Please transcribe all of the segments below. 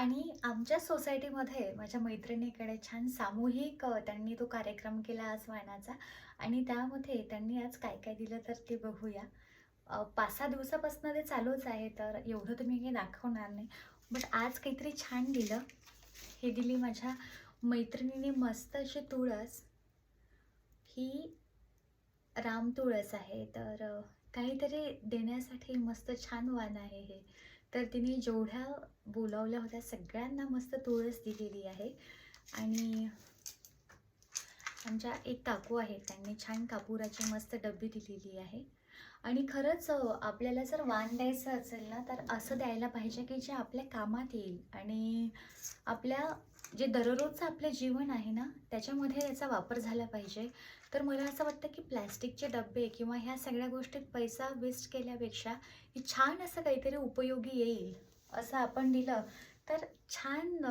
आणि आमच्या सोसायटीमध्ये माझ्या मैत्रिणीकडे छान सामूहिक त्यांनी तो कार्यक्रम केला आज वाणाचा. आणि त्यामध्ये त्यांनी आज काय काय दिलं तर ते बघूया. 5-6 दिवसापासून ते चालूच आहे, तर एवढं तर मी काही दाखवणार नाही. बट आज काहीतरी छान दिलं. हे दिली माझ्या मैत्रिणीने मस्त अशी तुळस. ही राम तुळस आहे. तर काहीतरी देण्यासाठी मस्त छान वाण आहे हे. तर तिने जेवढ्या बोलावल्या होत्या सगळ्यांना मस्त तुळस दिलेली आहे. आणि आमच्या एक काकू आहेत, त्यांनी छान कापुराची मस्त डब्बी दिलेली आहे. आणि खरंच आपल्याला जर वाण द्यायचं असेल ना, तर असं द्यायला पाहिजे की जे आपल्या कामात येईल. आणि आपल्या जे दररोजचं आपलं जीवन आहे ना, त्याच्यामध्ये याचा वापर झाला पाहिजे. तर मला असं वाटतं की प्लॅस्टिकचे डब्बे किंवा ह्या सगळ्या गोष्टीत पैसा वेस्ट केल्यापेक्षा ही छान असं काहीतरी उपयोगी येईल असं आपण दिलं तर छान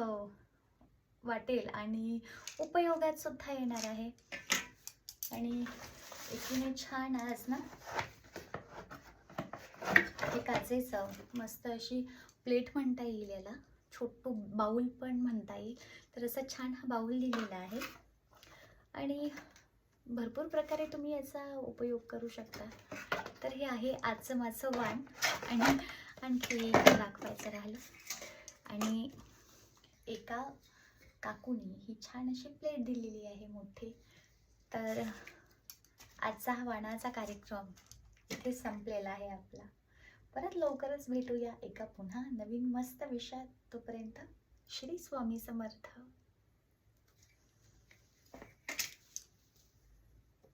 वाटेल आणि उपयोगात सुद्धा येणार आहे. आणि एकीने छान आज ना हे काचेचं मस्त अशी प्लेट म्हणता येईल, याला छोटू बाऊल पण म्हणता येईल. तर असा छान हा बाऊल दिलेला आहे. आणि भरपूर प्रकारे तुम्ही याचा उपयोग करू शकता. तर हे आहे आजचं माझं वाण. आणि आणखी एक दाखवायचं राहिलं. आणि एका काकूनी ही छान अशी प्लेट दिलेली आहे मोठी. तर आजचा हा वाणाचा कार्यक्रम इथे संपलेला आहे आपला. परत लवकरच भेटूया एका पुन्हा नवीन मस्त विषयात. तोपर्यंत श्री स्वामी समर्थ.